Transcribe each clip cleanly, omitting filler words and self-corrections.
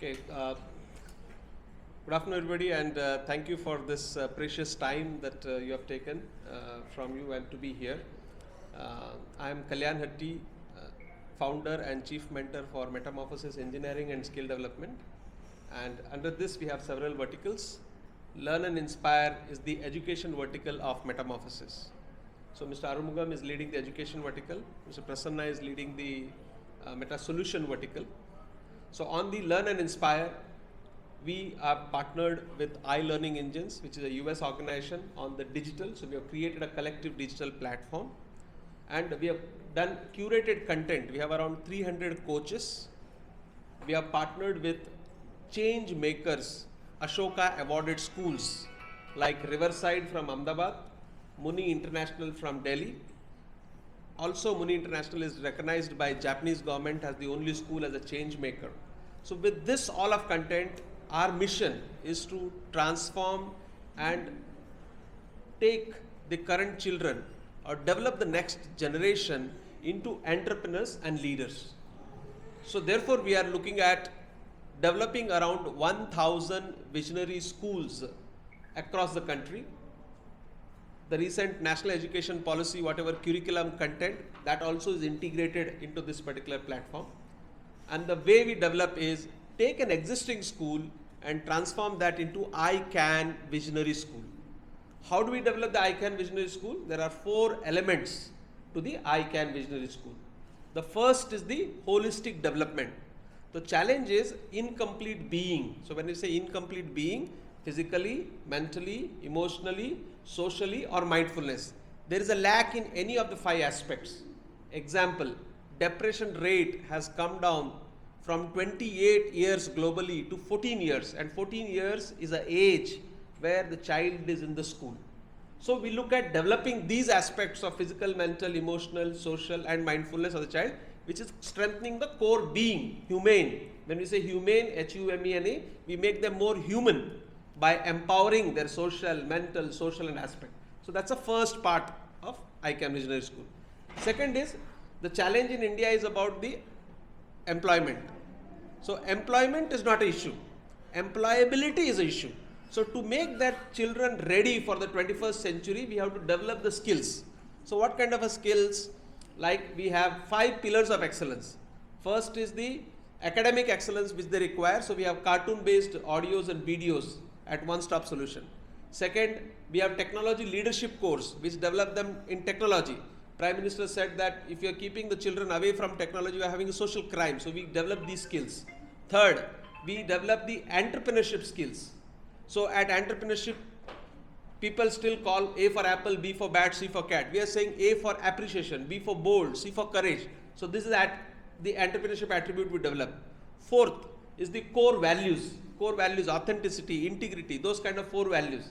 Okay. Good afternoon, everybody, and thank you for this precious time that you have taken from you and to be here. I am Kalyan Hatti, founder and chief mentor for Metamorphosis Engineering and Skill Development. And under this, we have several verticals. Learn and Inspire is the education vertical of Metamorphosis. So Mr. Arumugam is leading the education vertical. Mr. Prasanna is leading the Meta Solution vertical. So on the Learn and Inspire, we are partnered with iLearning Engines, which is a US organization on the digital. So we have created a collective digital platform and we have done curated content. We have around 300 coaches. We have partnered with change makers, Ashoka awarded schools like Riverside from Ahmedabad, Muni International from Delhi. Also, Muni International is recognized by Japanese government as the only school as a change maker. So with this all of content, our mission is to transform and take the current children or develop the next generation into entrepreneurs and leaders. So therefore, we are looking at developing around 1,000 visionary schools across the country. The recent national education policy, whatever curriculum content, that also is integrated into this particular platform. And the way we develop is take an existing school and transform that into iCan Visionary School. How do we develop the iCan Visionary School? There are 4 elements to the iCan Visionary School. The first is the holistic development. The challenge is incomplete being. So when you say incomplete being, physically, mentally, emotionally, socially or mindfulness, there is a lack in any of the 5 aspects. Example, depression rate has come down from 28 years globally to 14 years, and 14 years is an age where the child is in the school. So we look at developing these aspects of physical, mental, emotional, social and mindfulness of the child, which is strengthening the core being, humane. When we say humane, H-U-M-E-N-A, we make them more human by empowering their social, mental, social and aspect. So that's the first part of iCan Visionary School. Second is, the challenge in India is about the employment. So employment is not an issue. Employability is an issue. So to make that children ready for the 21st century, we have to develop the skills. So what kind of a skills? Like we have 5 pillars of excellence. First is the academic excellence which they require. So we have cartoon-based audios and videos at one-stop solution. Second, we have technology leadership course which develop them in technology. Prime Minister said that if you are keeping the children away from technology, you are having a social crime. So we develop these skills. Third, we develop the entrepreneurship skills. So at entrepreneurship, people still call A for apple, B for bat, C for cat. We are saying A for appreciation, B for bold, C for courage. So this is the entrepreneurship attribute we develop. Fourth is the core values. Core values, authenticity, integrity, those kind of 4 values.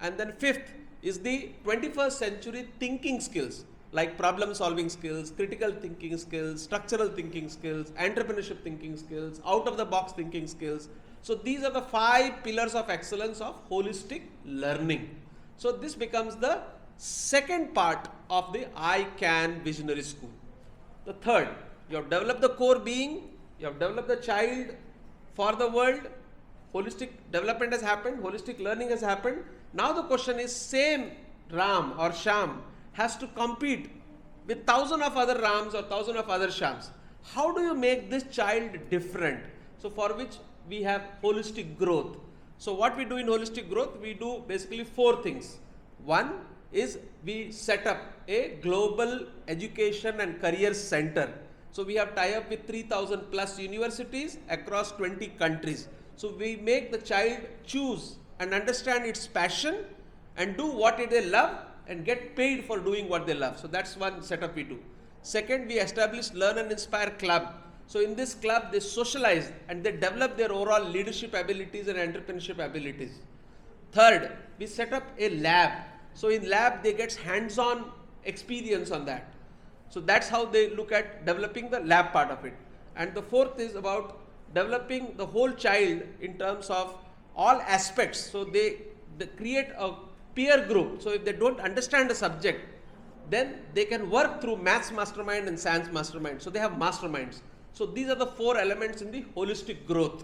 And then fifth is the 21st century thinking skills, like problem solving skills, critical thinking skills, structural thinking skills, entrepreneurship thinking skills, out of the box thinking skills. So these are the 5 pillars of excellence of holistic learning. So this becomes the second part of the iCan Visionary School. The third, you have developed the core being, you have developed the child for the world, holistic development has happened, holistic learning has happened. Now the question is, same Ram or Sham has to compete with 1,000 of other Rams or 1,000 of other Shams. How do you make this child different? So for which we have holistic growth. So what we do in holistic growth, we do basically 4 things. One is we set up a global education and career center. So we have tie up with 3,000 plus universities across 20 countries. So we make the child choose and understand its passion and do what they love and get paid for doing what they love. So that's one setup we do. Second, we establish Learn and Inspire Club. So in this club, they socialize and they develop their overall leadership abilities and entrepreneurship abilities. Third, we set up a lab. So in lab, they get hands-on experience on that. So that's how they look at developing the lab part of it. And the fourth is about developing the whole child in terms of all aspects. So they create a peer group. So if they don't understand the subject, then they can work through maths mastermind and science mastermind. So they have masterminds. So these are the 4 elements in the holistic growth.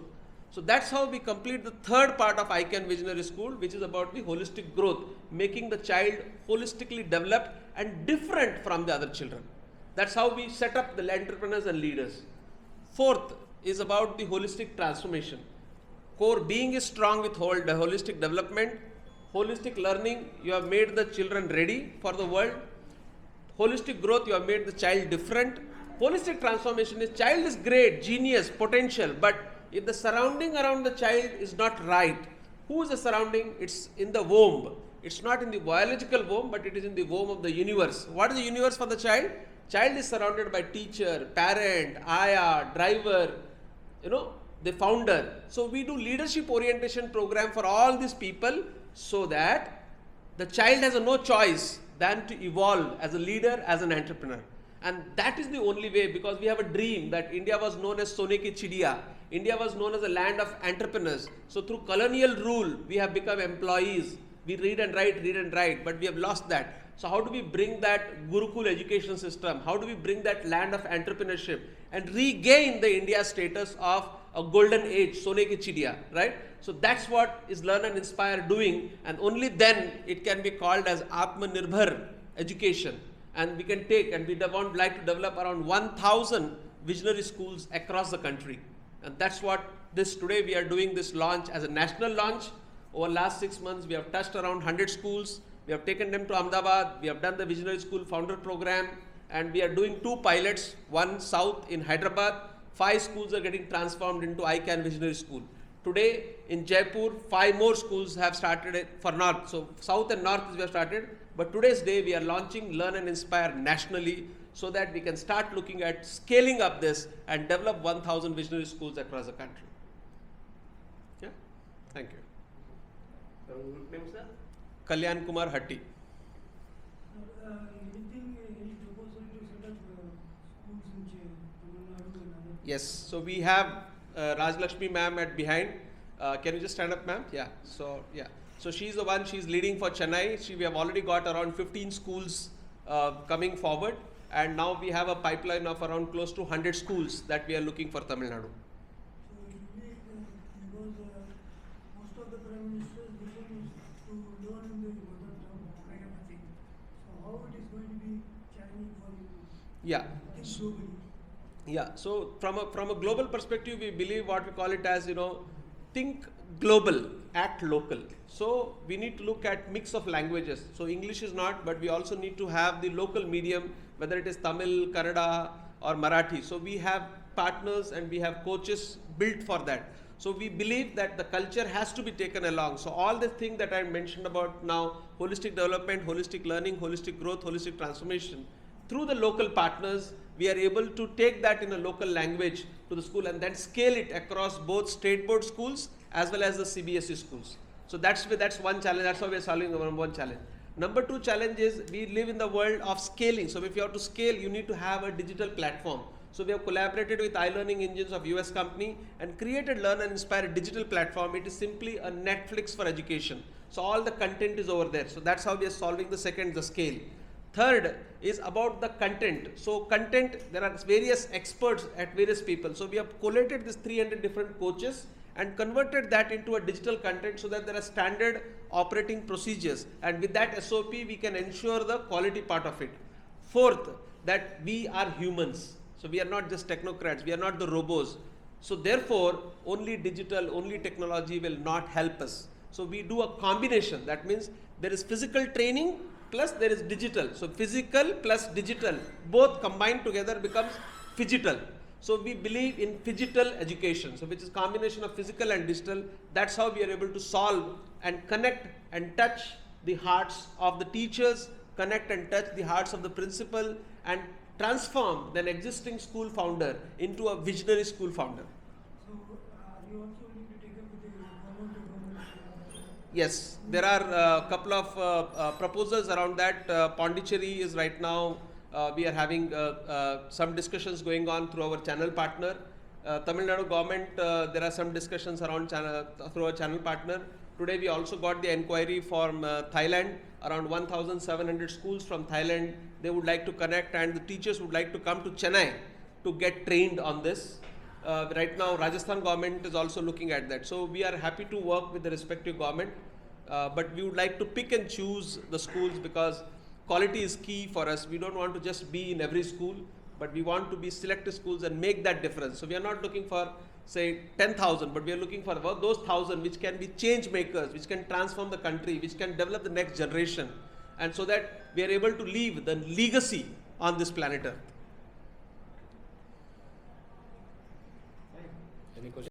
So that's how we complete the third part of ICANN Visionary School, which is about the holistic growth, making the child holistically developed and different from the other children. That's how we set up the entrepreneurs and leaders. Fourth is about the holistic transformation. Core being is strong with holistic development. Holistic learning, you have made the children ready for the world. Holistic growth, you have made the child different. Holistic transformation is child is great, genius, potential, but if the surrounding around the child is not right, who is the surrounding? It's in the womb. It's not in the biological womb, but it is in the womb of the universe. What is the universe for the child? Child is surrounded by teacher, parent, ayah, driver, the founder. So we do leadership orientation program for all these people so that the child has no choice than to evolve as a leader, as an entrepreneur. And that is the only way, because we have a dream that India was known as Sone ki Chidiya. India was known as a land of entrepreneurs. So through colonial rule, we have become employees. We read and write, but we have lost that. So how do we bring that Gurukul education system? How do we bring that land of entrepreneurship and regain the India status of a golden age, Sone ki Chidiya, right? So that's what is Learn and Inspire doing, and only then it can be called as Atmanirbhar education. And we can take, and we would like to develop around 1,000 visionary schools across the country. And that's what today we are doing this launch as a national launch. Over last 6 months, we have touched around 100 schools. We have taken them to Ahmedabad. We have done the Visionary School Founder Program, and we are doing 2 pilots, one south in Hyderabad. 5 schools are getting transformed into ICANN Visionary School. Today in Jaipur, 5 more schools have started for north. So south and north we have started, but today's day we are launching Learn and Inspire nationally so that we can start looking at scaling up this and develop 1,000 visionary schools across the country. Yeah, thank you. Good name, sir? Kalyan Kumar Hatti. Any proposal to set up schools in Tamil Nadu and other? Yes, so we have Raj Lakshmi ma'am at behind. Can you just stand up, ma'am? Yeah. So she's the one. She's leading for Chennai. We have already got around 15 schools coming forward, and now we have a pipeline of around close to 100 schools that we are looking for Tamil Nadu. So it will be because most of the Prime Minister's vision is to learn in the mother tongue, kind of a thing. So how it is going to be challenging for you? Yeah. Think globally. Yeah, so from a global perspective, we believe what we call it as, think global, act local. So we need to look at mix of languages. So English is not, but we also need to have the local medium, whether it is Tamil, Kannada or Marathi. So we have partners and we have coaches built for that. So we believe that the culture has to be taken along. So all the things that I mentioned about now, holistic development, holistic learning, holistic growth, holistic transformation, through the local partners, we are able to take that in a local language to the school and then scale it across both state board schools as well as the CBSE schools. So that's one challenge. That's how we are solving one challenge. Number 2 challenge is we live in the world of scaling. So if you have to scale, you need to have a digital platform. So we have collaborated with iLearning Engines of US company and created Learn and Inspire digital platform. It is simply a Netflix for education. So all the content is over there. So that's how we are solving the scale. Third is about the content. So content, there are various experts at various people. So we have collated this 300 different coaches and converted that into a digital content so that there are standard operating procedures. And with that SOP, we can ensure the quality part of it. Fourth, that we are humans. So we are not just technocrats. We are not the robots. So therefore, only digital, only technology will not help us. So we do a combination. That means there is physical training plus there is digital. So physical plus digital, both combined together becomes phygital. So we believe in phygital education, so which is combination of physical and digital. That's how we are able to solve and connect and touch the hearts of the teachers, connect and touch the hearts of the principal, and transform an existing school founder into a visionary school founder. So are you also willing to take up with the government? Yes, there are a couple of proposals around that. Pondicherry is right now, we are having some discussions going on through our channel partner. Tamil Nadu government, there are some discussions around through our channel partner. Today we also got the inquiry from Thailand, around 1,700 schools from Thailand. They would like to connect and the teachers would like to come to Chennai to get trained on this. Right now, Rajasthan government is also looking at that. So we are happy to work with the respective government, but we would like to pick and choose the schools because quality is key for us. We don't want to just be in every school, but we want to be selected schools and make that difference. So we are not looking for say 10,000, but we are looking for those 1,000 which can be change makers, which can transform the country, which can develop the next generation, and so that we are able to leave the legacy on this planet Earth. Any questions?